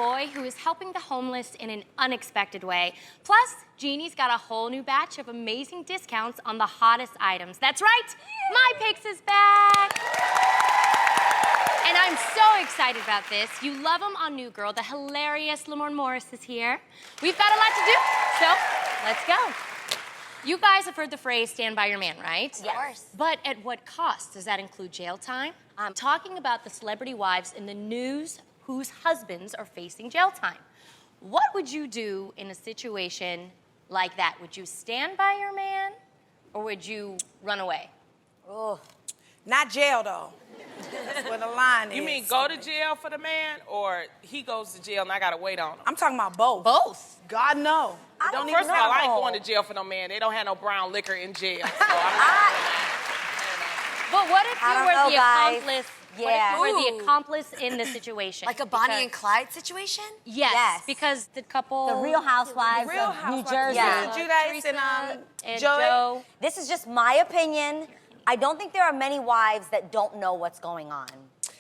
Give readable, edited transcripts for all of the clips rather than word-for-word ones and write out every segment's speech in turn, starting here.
boy who is helping the homeless in an unexpected way. Plus, Jeannie's got a whole new batch of amazing discounts on the hottest items. That's right, My Picks is back. And I'm so excited about this. You love him on New Girl. The hilarious Lamorne Morris is here. We've got a lot to do, so let's go. You guys have heard the phrase, stand by your man, right? Yes. Of course. But at what cost? Does that include jail time? I'm talking about the celebrity wives in the news whose husbands are facing jail time. What would you do in a situation like that? Would you stand by your man or would you run away? Oh, not jail, though. That's where the line is. You mean go to jail for the man, or he goes to jail and I gotta wait on him? I'm talking about both. Both? God, no. First of all, I ain't going to jail for no man. They don't have no brown liquor in jail. So But what if you were the accomplice? Yeah. What if you were the accomplice in the situation? Like a Bonnie and Clyde situation? Yes, because the couple... The Real Housewives of New Jersey. Yeah. Judice and Joe. This is just my opinion. I don't think there are many wives that don't know what's going on.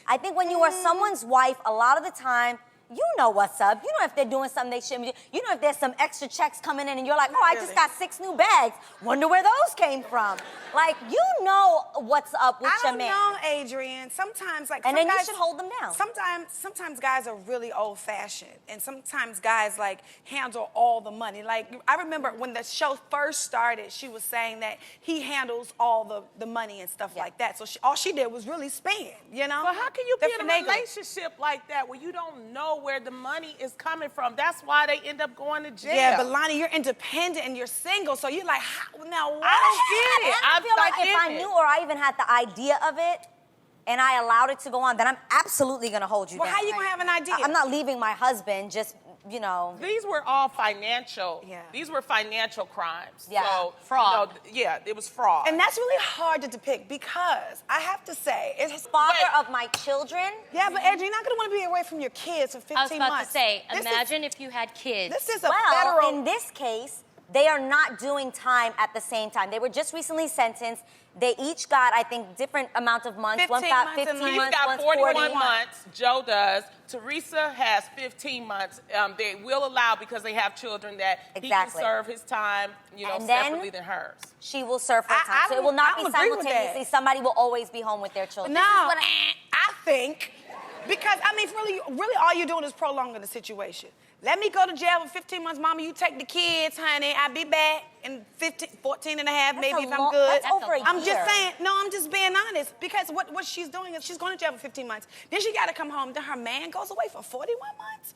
I think when you are someone's wife, a lot of the time, you know what's up. You know if they're doing something they shouldn't be doing. You know if there's some extra checks coming in and you're like, oh, I just got 6 new bags. Wonder where those came from. Like, you know what's up with your man. I don't know, Adrienne. Sometimes, like, and then you should hold them down. Sometimes guys are really old-fashioned, and sometimes guys, like, handle all the money. Like, I remember when the show first started, she was saying that he handles all the money and stuff like that. So all she did was really spend, you know? But how can you be in a relationship like that where you don't know where the money is coming from? That's why they end up going to jail. Yeah, but Lonnie, you're independent and you're single, so you're like, now what? I don't get it. I feel like if I knew or I even had the idea of it and I allowed it to go on, then I'm absolutely going to hold you down. Well, how you going to have an idea? I'm not leaving my husband just, you know. These were all financial. Yeah. These were financial crimes. Yeah. So, fraud. You know, it was fraud. And that's really hard to depict because I have to say, it's father of my children. Yeah, but Adrienne, you're not going to want to be away from your kids for 15 months. I was about to say, imagine if you had kids. This is a federal... in this case, they are not doing time at the same time. They were just recently sentenced. They each got, I think, different amount of months. 15 one got months 15 He's months, got one's 41 months. Joe does. Teresa has 15 months. They will allow, because they have children, that he can serve his time, you know, separately than hers. She will serve her time. So it will not be simultaneously. Somebody will always be home with their children. No, I think, because, I mean, really all you're doing is prolonging the situation. Let me go to jail for 15 months, Mama. You take the kids, honey. I'll be back in 14 and a half, maybe, if I'm good. That's over a year. I'm just saying, no, I'm just being honest. Because what she's doing is she's going to jail for 15 months. Then she got to come home. Then her man goes away for 41 months.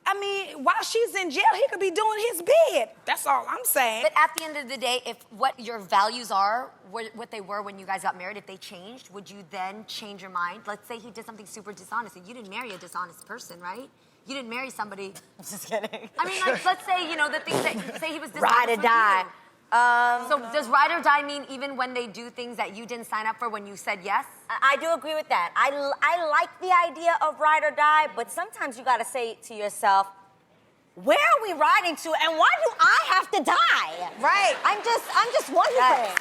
I mean, while she's in jail, he could be doing his bid. That's all I'm saying. But at the end of the day, if what your values are, what they were when you guys got married, if they changed, would you then change your mind? Let's say he did something super dishonest, and you didn't marry a dishonest person, right? You didn't marry somebody. I'm just kidding. I mean, like, let's say, you know, the things that, say he was dishonest Ride or with die. you. So does ride or die mean even when they do things that you didn't sign up for when you said yes? I do agree with that. I like the idea of ride or die, but sometimes you got to say to yourself, where are we riding to, and why do I have to die? Right. I'm just wondering. Yes.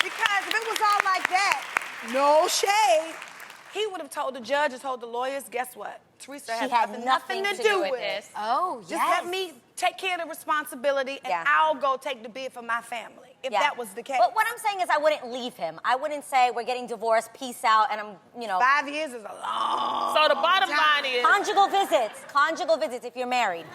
Because if it was all like that, no shade, he would have told the judge and told the lawyers, guess what? Teresa has nothing to do with this. Oh, yes. Just let me take care of the responsibility, and I'll go take the bid for my family, if that was the case. But what I'm saying is I wouldn't leave him. I wouldn't say we're getting divorced, peace out, and I'm, you know. 5 years is a long So the bottom line is... Conjugal visits if you're married.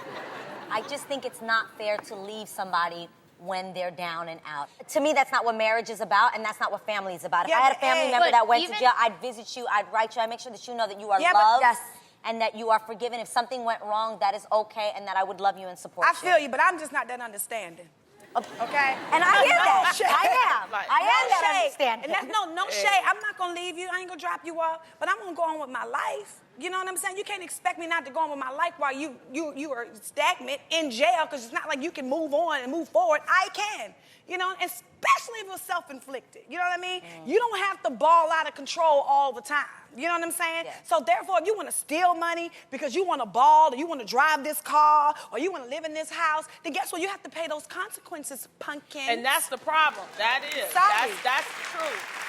I just think it's not fair to leave somebody when they're down and out. To me, that's not what marriage is about, and that's not what family is about. If I had a family member that went to jail, I'd visit you, I'd write you, I'd make sure that you know that you are loved. And that you are forgiven. If something went wrong, that is okay, and that I would love you and support you. I feel you, but I'm just not that understanding. Okay? And I hear that. Shade. I am that understanding. And that's no shade. I'm not gonna leave you. I ain't gonna drop you off, but I'm gonna go on with my life. You know what I'm saying? You can't expect me not to go on with my life while you are stagnant in jail, because it's not like you can move on and move forward. I can. You know, especially if it was self-inflicted. You know what I mean? You don't have to ball out of control all the time. You know what I'm saying? Yeah. So therefore, if you want to steal money because you want to ball, or you want to drive this car, or you want to live in this house, then guess what? You have to pay those consequences, pumpkin. And that's the problem. That is. Sorry. That's the truth.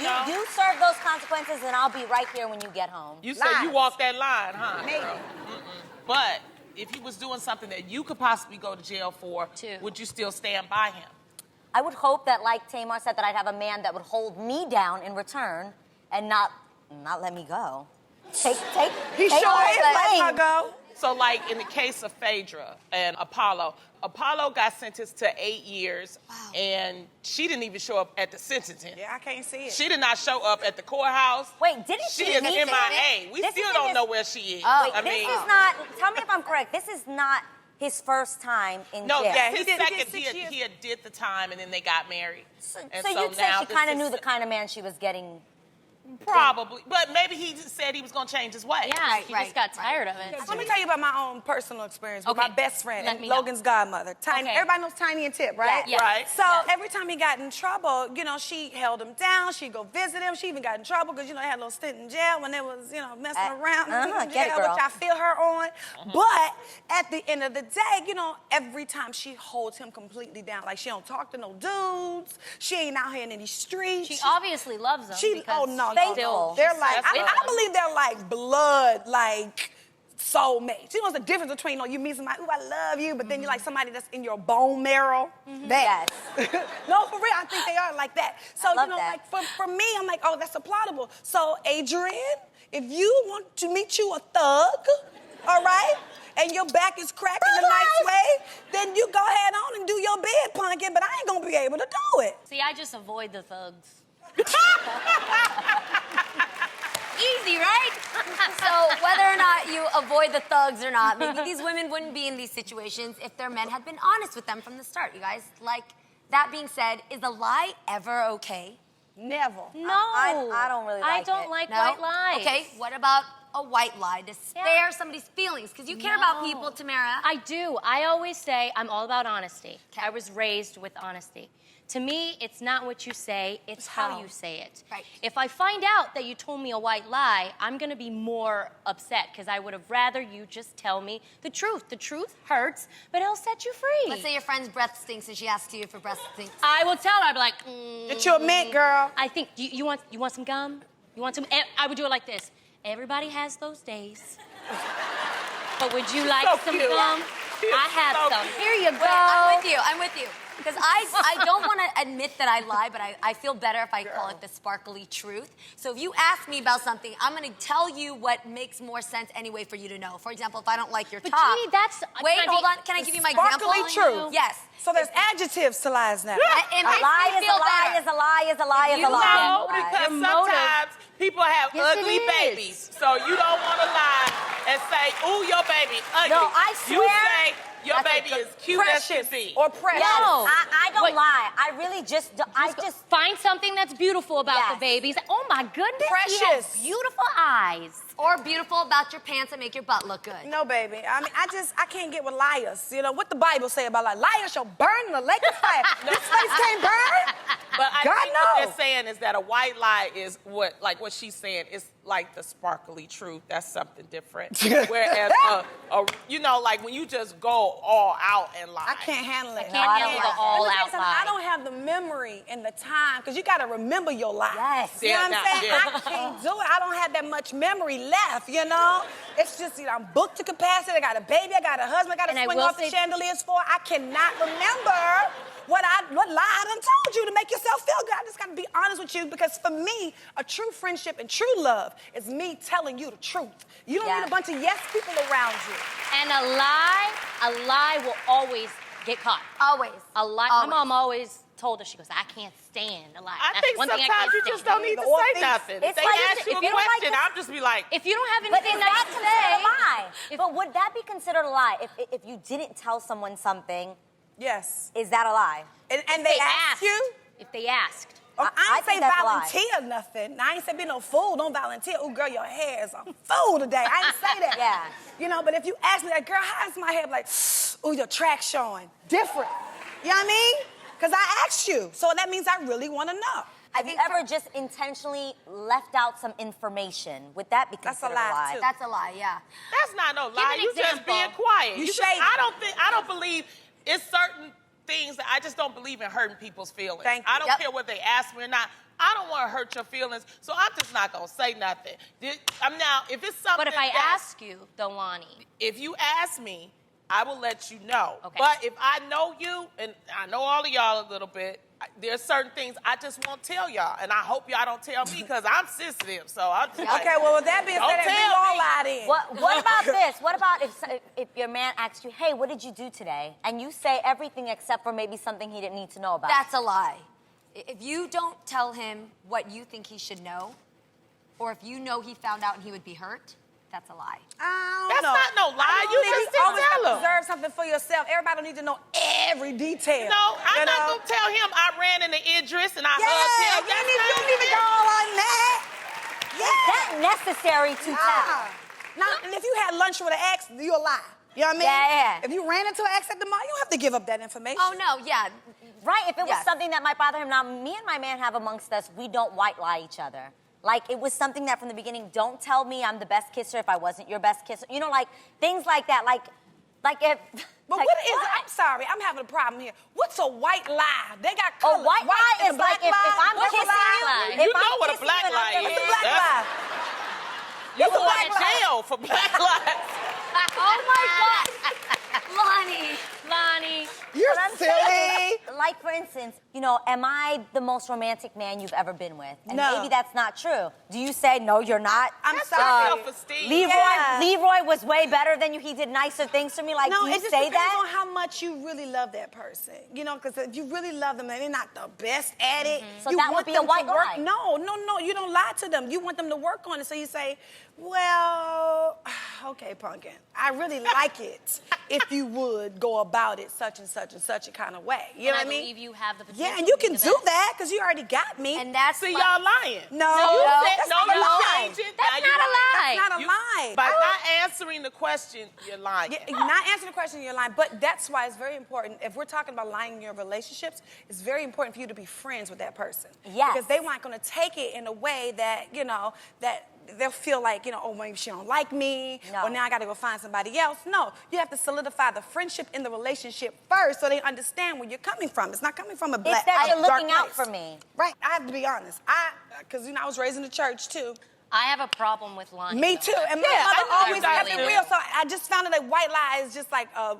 Yeah. You serve those consequences, and I'll be right here when you get home. You said you walk that line, huh? Maybe. But if he was doing something that you could possibly go to jail for, would you still stand by him? I would hope that, like Tamar said, that I'd have a man that would hold me down in return and not let me go. He sure is letting her go. So, like, in the case of Phaedra and Apollo got sentenced to 8 years, and she didn't even show up at the sentencing. Yeah, I can't see it. She did not show up at the courthouse. Wait, didn't she? She is MIA. We still don't know where she is. This is not, tell me if I'm correct, this is not his first time in jail. No, yeah, his second, he had did the time, and then they got married. So you'd say she kind of knew the kind of man she was getting. Probably, but maybe he just said he was going to change his way. Yeah, he just got tired of it. Let me tell you about my own personal experience with my best friend and Logan's godmother. Tiny. Okay. Everybody knows Tiny and Tip, right? Yes. Right. So every time he got in trouble, you know, she held him down. She'd go visit him. She even got in trouble because, you know, they had a little stint in jail when they was, you know, messing around in jail, which I feel her on. But at the end of the day, you know, every time she holds him completely down. Like, she don't talk to no dudes. She ain't out here in any streets. She obviously loves him. They're like, I believe they're like blood, like soulmates. You know, the difference between, you know, you meet somebody, ooh, I love you, but then you're like somebody that's in your bone marrow. That. No, for real, I think they are like that. So, you know, like for me, I'm like, oh, that's applaudable. So, Adrienne, if you want to meet you a thug, all right, and your back is cracking a nice way, then you go ahead on and do your bed punking, but I ain't gonna be able to do it. See, I just avoid the thugs. Easy, right? So whether or not you avoid the thugs or not, maybe these women wouldn't be in these situations if their men had been honest with them from the start, you guys. Like, that being said, is a lie ever okay? Never. No. I don't really like it. I don't like white lies. Okay, what about a white lie to spare somebody's feelings? Because you care about people, Tamara. I do. I always say I'm all about honesty. I was raised with honesty. To me, it's not what you say, it's how you say it. Right. If I find out that you told me a white lie, I'm gonna be more upset because I would have rather you just tell me the truth. The truth hurts, but it'll set you free. Let's say your friend's breath stinks and she asks you for breath stinks. I will tell her, I'll be like, Get you a mint, girl. I think, you want some gum? You want some? I would do it like this. Everybody has those days. But would you like some gum? I have some. Here you go. I'm with you. Because I don't want to admit that I lie, but I feel better if I call it the sparkly truth. So if you ask me about something, I'm going to tell you what makes more sense anyway for you to know. For example, if I don't like your top. But Jeannie, that's... Wait, hold on. Can I give you my example? Sparkly truth. Yes. So there's adjectives to lies now. It makes me feel better. Is a lie. No, because sometimes people have ugly babies. So you don't want to lie and say, ooh, your baby ugly. No, I swear. You say your baby is cute as can be. Or precious. Yes, I don't lie. I really just find something that's beautiful about the babies. Oh my goodness, Precious. he has beautiful eyes. Or beautiful about your pants that make your butt look good. No, baby. I mean, I can't get with liars. You know, what the Bible say about liars? Liars shall burn in the lake of fire. This face can't burn. But I God think what knows. they're saying is that a white lie is what she's saying is like the sparkly truth. That's something different. Whereas, you know, like when you just go all out and lie. I can't handle it. I can't handle the all-out lie. I don't have the memory and the time, because you got to remember your lie. Yes. You know what I'm saying? I can't do it. I don't have that much memory left, you know? It's just, you know, I'm booked to capacity. I got a baby. I got a husband. I got to swing off the chandeliers for. I cannot remember what lie I done told you to make yourself feel good. I just got to be honest with you, because for me, a true friendship and true love is me telling you the truth. You don't need a bunch of yes people around you. And a lie will always get caught. Always. A lie. My mom always told us, she goes, I can't stand a lie. I think sometimes you just don't need to say nothing. If they ask you a question, I'll just be like, if you don't have But anything is that nice to say. considered a lie? But would that be considered a lie if you didn't tell someone something? Yes. Is that a lie? And they asked you? If they asked. Oh, I ain't say think that's a lie. volunteer nothing. I ain't say be no fool. Don't volunteer. Oh, girl, your hair is a fool today. I ain't say that. Yeah. You know, but if you ask me, like, girl, how's my hair? Like, oh, your track showing. Different. You know what I mean? Because I asked you. So that means I really want to know. Have you ever just intentionally left out some information? Would that be considered a lie? too. That's a lie, yeah. that's not no lie. an You just example. being quiet. You just- shady. I don't believe it's certain things that I just don't believe in hurting people's feelings. Thank you. I don't care what they ask me or not. I don't want to hurt your feelings, so I'm just not going to say nothing. I'm now, if it's something But if I ask you, though, Lonnie. If you ask me, I will let you know. Okay. But if I know you, and I know all of y'all a little bit, there's certain things I just won't tell y'all, and I hope y'all don't tell me because I'm sensitive. So I'm just like, Okay, well, with that being said, we all lied in. What about this? What about if your man asks you, hey, what did you do today? And you say everything except for maybe something he didn't need to know about. That's a lie. If you don't tell him what you think he should know, or if you know he found out and he would be hurt, that's a lie. That's not no lie. You just didn't always tell him. reserve something for yourself. Everybody don't need to know every detail. No, I'm you not know? going to tell him I ran into Idris and I Yeah, hugged him. you don't need to go all on that. Is that necessary to tell? Now, and if you had lunch with an ex, you'll lie. You know what I mean? Yeah. If you ran into an ex at the mall, you don't have to give up that information. Oh, no, yeah. Right, if it was Yes. something that might bother him. Now, me and my man have amongst us, we don't white lie each other. Like, it was something that from the beginning, don't tell me I'm the best kisser if I wasn't your best kisser. You know, like, things like that. Like if... But like, what is, I'm sorry, I'm having a problem here. What's a white lie? They got A colors. white lie and is a black like if I'm What's a kissing lie? you... You if know I'm what a kissing black you and I'm lie gonna- What's a is. black lie? You What's a going black to lie? jail for black lies. Oh, my God. Lonnie. Lonnie. You're But I'm silly. saying, like, for instance, you know, am I the most romantic man you've ever been with? And No. maybe that's not true. Do you say, no, you're not? I'm That's sorry. self-esteem. Leroy was way better than you. He did nicer things for me. Like, No, do you it just say depends that? on how much you really love that person. You know, because if you really love them and they're not the best at it, So you that would want be them a white to work. lie. No, you don't lie to them. You want them to work on it. So you say, well, okay, Pumpkin, I really like it if you would go about it such and such and such a kind of way. You know what I mean? believe you have the potential. Yeah, and you to be can the do best. that because you already got me. And that's See, why- y'all lying. No, You said, that's no, not a you lie. changed it. That's Now not you a lying. lie. That's not a lie. By not answering the question, you're lying. Yeah, not answering the question, you're lying. But that's why it's very important. If we're talking about lying in your relationships, it's very important for you to be friends with that person. Yes. Because they weren't going to take it in a way that, you know, that they'll feel like, you know, oh, maybe she don't like me, No. or now I got to go find somebody else. No, you have to solidify the friendship in the relationship first so they understand where you're coming from. It's not coming from a black, It's that you're dark looking out place. for me. Right. I have to be honest. Because, you know, I was raised in the church, too. I have a problem with Lonnie. Me though. too. And my Yeah, mother I always really kept it do. real. So I just found out that white lie is just like a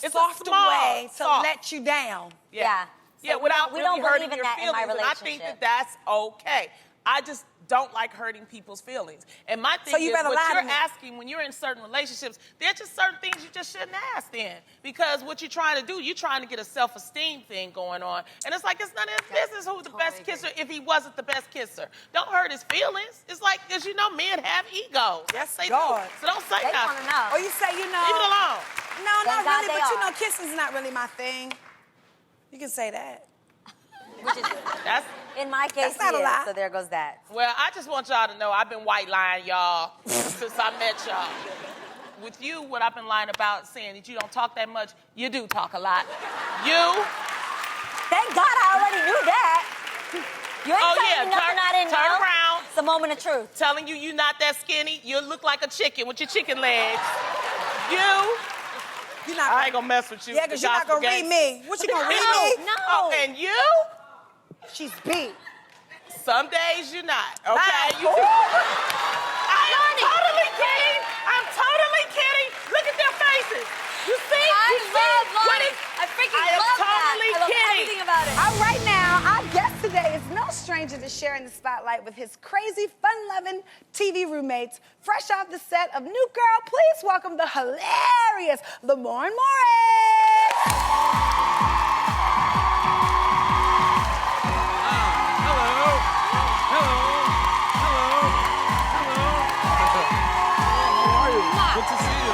It's softer a small, way to soft. let you down. Yeah. Yeah, So we without don't- we really don't hurting believe in your that in my feelings. And I think relationship. that that's okay. I just don't like hurting people's feelings. And my thing So you is, rather what lie to you're me. asking when you're in certain relationships, there are just certain things you just shouldn't ask then. Because what you're trying to do, you're trying to get a self-esteem thing going on. And it's like, it's none of his business who's the best kisser if he wasn't the best kisser. Don't hurt his feelings. It's like, as you know, men have egos. Yes, they God. do. So don't say They want nothing. to know. Or you say, you know. Leave it alone. No, Thank not God really. they But you are. know, kissing's not really my thing. You can say that. Which is, That's... in my case, That's not a yes, lie. so there goes that. Well, I just want y'all to know I've been white lying y'all since I met y'all. With you, what I've been lying about, saying that you don't talk that much, you do talk a lot. You, Thank God I already knew that. You ain't Oh, telling yeah, me nothing I didn't turn know. around. It's a moment of truth. telling you you're not that skinny, you look like a chicken with your chicken legs. You, You're not. I ain't gonna mess with you. Yeah, because you're not going to read me. What, you going to read me? No. Oh, and you, She's big. some days you're not, okay? Bye. You, I am totally kidding. I'm totally kidding. Look at their faces. You see? I You see? love What Lonnie. is- I freaking I am love that. totally I love kidding. everything about it. Right now, our guest today is no stranger to sharing the spotlight with his crazy, fun-loving TV roommates. Fresh off the set of New Girl, please welcome the hilarious Lamorne Morris. Good to see you.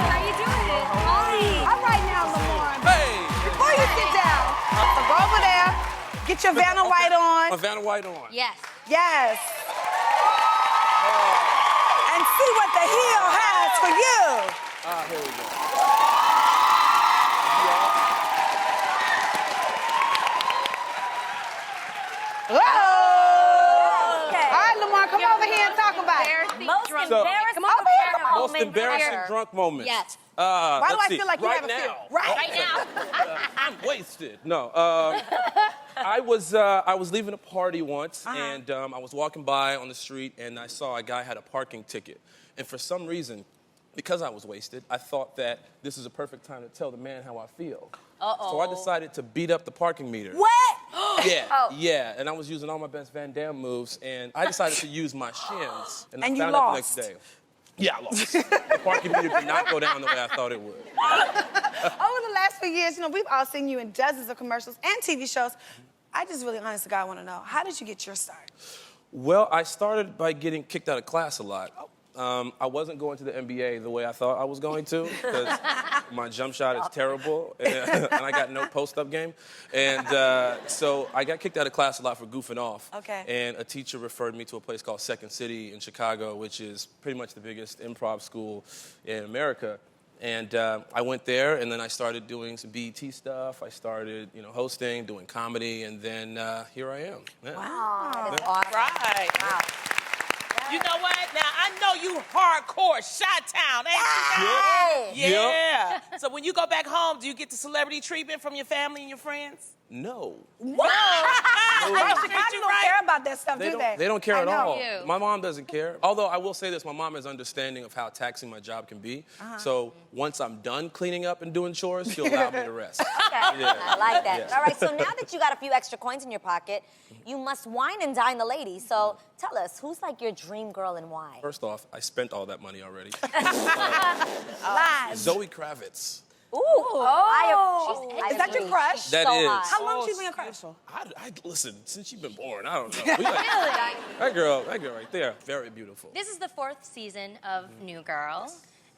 How you doing? Hi. All right now, Lamorne. Hey! Before you sit down, so go over there, get your Vanna White My on. Vanna White on. Yes. Yes. And see what the heel has for you. Here we go. Whoa! Okay. All right, Lamar, come over here and talk about it. Most So- embarrassing Come over here, come on. Most embarrassing drunk moment. Yes. Why do let's I see. feel like you right have a now. fear? Right. Right now. I'm wasted. No. I was leaving a party once, and I was walking by on the street, and I saw a guy had a parking ticket. And for some reason, because I was wasted, I thought that this is a perfect time to tell the man how I feel. So I decided to beat up the parking meter. What? Yeah. And I was using all my best Van Damme moves, and I decided to use my shins. And I And you found lost. out the next day. Yeah, I lost. The parking meter did not go down the way I thought it would. Over the last few years, you know, we've all seen you in dozens of commercials and TV shows. I just really, honest to God, want to know, how did you get your start? Well, I started by getting kicked out of class a lot. I wasn't going to the NBA the way I thought I was going to, because my jump shot is terrible, and I got no post-up game. And so I got kicked out of class a lot for goofing off. Okay. And a teacher referred me to a place called Second City in Chicago, which is pretty much the biggest improv school in America. And I went there, and then I started doing some BET stuff. I started, hosting, doing comedy, and then here I am. Yeah. Wow. That's awesome. Right. Wow. You know what? Now, I know you hardcore Chi-Town, ain't you? Hey. Yeah. So when you go back home, do you get the celebrity treatment from your family and your friends? No. What? Chicago don't care about that stuff, do they? They don't care I at know. all. You. My mom doesn't care. Although I will say this, my mom is understanding of how taxing my job can be. So once I'm done cleaning up and doing chores, she'll allow me to rest. Okay. Yeah. I like that. Yeah. All right, so now that you got a few extra coins in your pocket, you must wine and dine the ladies. So tell us, who's like your dream girl and why? First off, I spent all that money already. Lies. Zoe Kravitz. Ooh. Is that your crush? That so is. hot. How long she been your crush? Listen, since you've been born, I don't know. That girl right there, very beautiful. This is the 4th season of New Girl.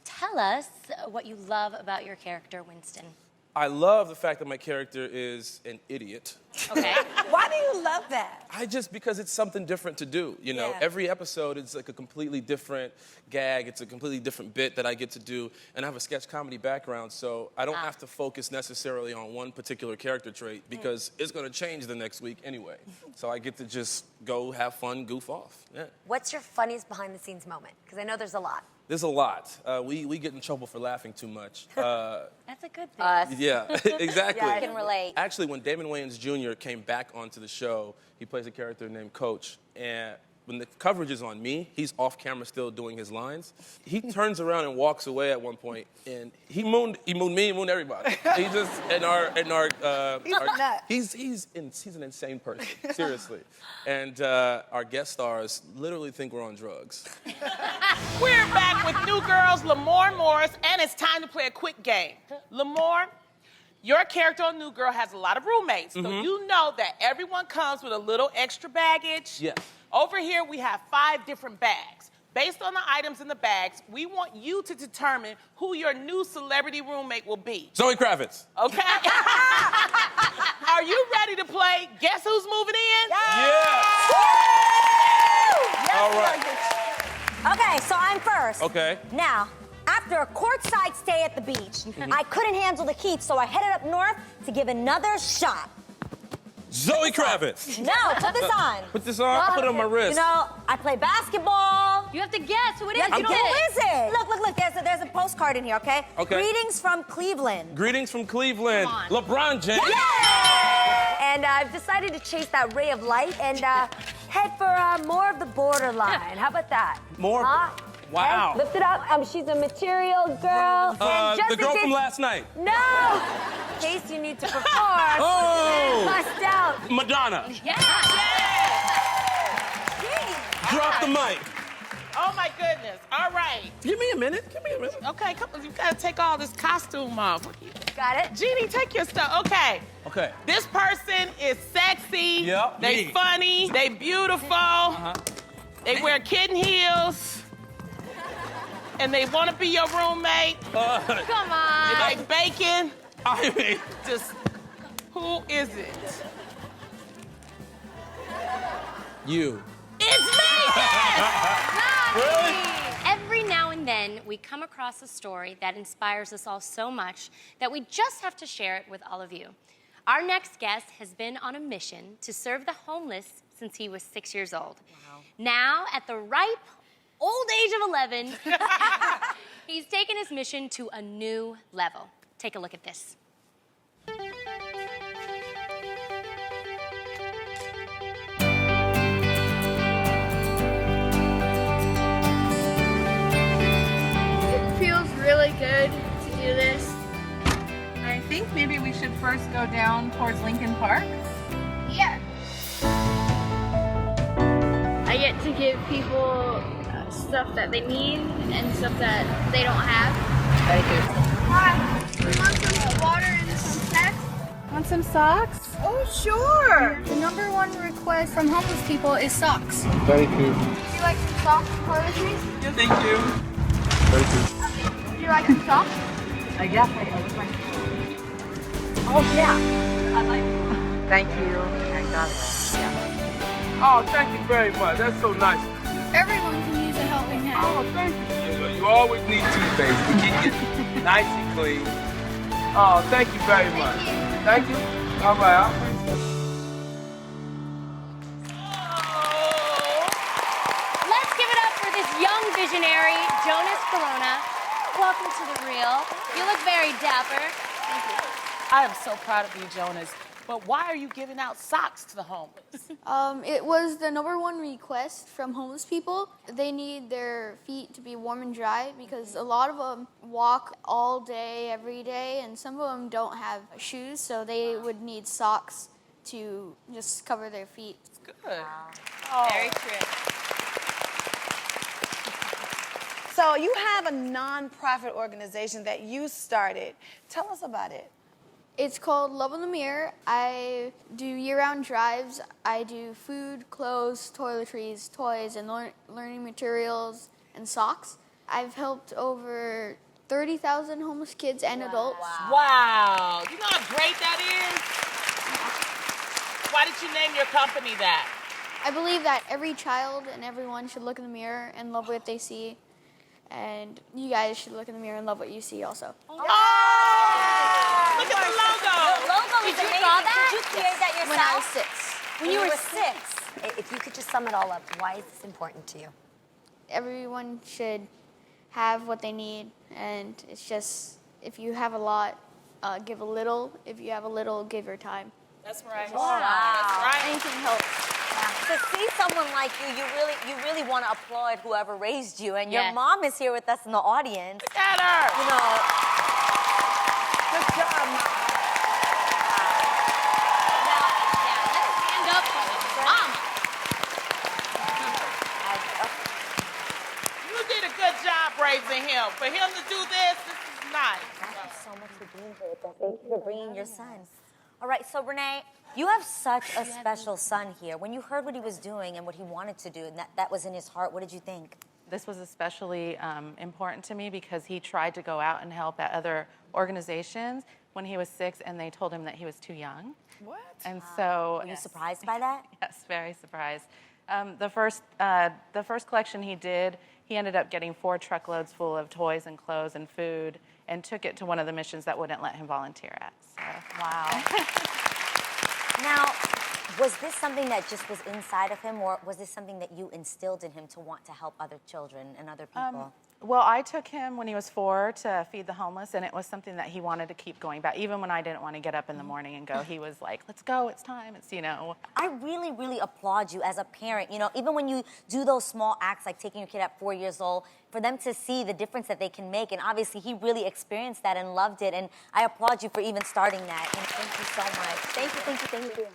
Tell us what you love about your character, Winston. I love the fact that my character is an idiot. Okay. Why do you love that? Because it's something different to do. Yeah. Every episode is like a completely different gag. It's a completely different bit that I get to do. And I have a sketch comedy background, so I don't have to focus necessarily on one particular character trait because it's going to change the next week anyway. So I get to just go have fun, goof off. Yeah. What's your funniest behind-the-scenes moment? Because I know there's a lot. There's a lot. We get in trouble for laughing too much. That's a good thing. Yeah, exactly. I can relate. Actually, when Damon Wayans Jr. came back onto the show, he plays a character named Coach. And when the coverage is on me, he's off camera still doing his lines. He turns around and walks away at one point, and he mooned me, he mooned everybody. He just he's an insane person, seriously. And our guest stars literally think we're on drugs. We're back with New Girl's Lamorne Morris, and it's time to play a quick game. Lamorne, your character on New Girl has a lot of roommates, so you know that everyone comes with a little extra baggage. Yes. Over here, we have 5 different bags. Based on the items in the bags, we want you to determine who your new celebrity roommate will be. Zoe Kravitz. Okay? Are you ready to play Guess Who's Moving In? Yeah. All right. Okay, so I'm first. Okay. Now, after a courtside stay at the beach, I couldn't handle the heat, so I headed up north to give another shot. Zoe Kravitz. No, put this on. Put this on? I put it on my wrist. You know, I play basketball. You have to guess who it is. Who You don't is it? Look, there's a postcard in here, okay? Okay. Greetings from Cleveland. Greetings from Cleveland. Come on. LeBron James. And I've decided to chase that ray of light and head for more of the borderline. How about that? More? Huh? Wow. Lift it up. She's a material girl. And just The in girl case- from last night. No! In case you need to perform. Oh! Bust out. Madonna. Yeah. Drop the mic. Oh, my goodness. All right. Give me a minute. Okay, come on. You got to take all this costume off. Got it? Jeannie, take your stuff. Okay. Okay. This person is sexy. Yep. They Me. funny. They beautiful. They wear kitten heels. And they want to be your roommate. Come They on. like bacon. I mean, Just, who is it? you. It's me! Really? Every now and then, we come across a story that inspires us all so much that we just have to share it with all of you. Our next guest has been on a mission to serve the homeless since he was 6 years old. Wow. Now, at the ripe old age of 11, he's taken his mission to a new level. Take a look at this. first go down towards Lincoln Park? Yeah. I get to give people stuff that they need and stuff that they don't have. Thank you. Hi. You want some water and some snacks? Want some socks? Oh, sure. The #1 request from homeless people is socks. Thank you. Would you like some socks and toiletries? Yeah, thank you. Thank you. Would you like some socks? Yeah. Oh, yeah. I'd like Thank you. I got it. Yeah. Oh, thank you very much. That's so nice. Everyone can use a helping hand. Oh, thank you. You always need toothpaste to keep it nice and clean. Oh, thank you very much. Thank you. All right. I'll appreciate it. Let's give it up for this young visionary, Jonas Corona. Welcome to The Real. You look very dapper. Thank you. I am so proud of you, Jonas. But why are you giving out socks to the homeless? It was the #1 request from homeless people. They need their feet to be warm and dry because a lot of them walk all day, every day, and some of them don't have shoes, so they would need socks to just cover their feet. Good. Oh. Very true. So you have a non-profit organization that you started. Tell us about it. It's called Love in the Mirror. I do year-round drives. I do food, clothes, toiletries, toys, and learning materials and socks. I've helped over 30,000 homeless kids and adults. Wow. You know how great that is? Why did you name your company that? I believe that every child and everyone should look in the mirror and love what they see. And you guys should look in the mirror and love what you see also. Oh! Look at the logo. The logo is Did you amazing. draw that? Did you create that yourself? When I was 6. When you were 6. If you could just sum it all up, why is this important to you? Everyone should have what they need, and it's just, if you have a lot, give a little. If you have a little, give your time. That's right. Wow. That's right. Anything helps. To see someone like you really want to applaud whoever raised you. And your Yes. mom is here with us in the audience. Look at her. You know, Good job, Mom. Let's stand up for them. Mom. You did a good job raising him. For him to do this is nice. thank you so much for being here with us. Thank you for bringing your son. All right, so Renee, you have such a special son here. When you heard what he was doing and what he wanted to do, and that was in his heart, what did you think? This was especially important to me because he tried to go out and help at other organizations when he was 6, and they told him that he was too young. What? And so, Were you surprised by that? yes, very surprised. The first collection he did, he ended up getting 4 truckloads full of toys and clothes and food, and took it to one of the missions that wouldn't let him volunteer at. So. Wow. Now, was this something that just was inside of him, or was this something that you instilled in him to want to help other children and other people? Well, I took him when he was 4 to feed the homeless, and it was something that he wanted to keep going back. Even when I didn't want to get up in the morning and go, he was like, let's go, it's time, it's, you know. I really, really applaud you as a parent. You know, even when you do those small acts like taking your kid at 4 years old, for them to see the difference that they can make. And obviously, he really experienced that and loved it. And I applaud you for even starting that. And thank you so much. Thank you, thank you, thank you.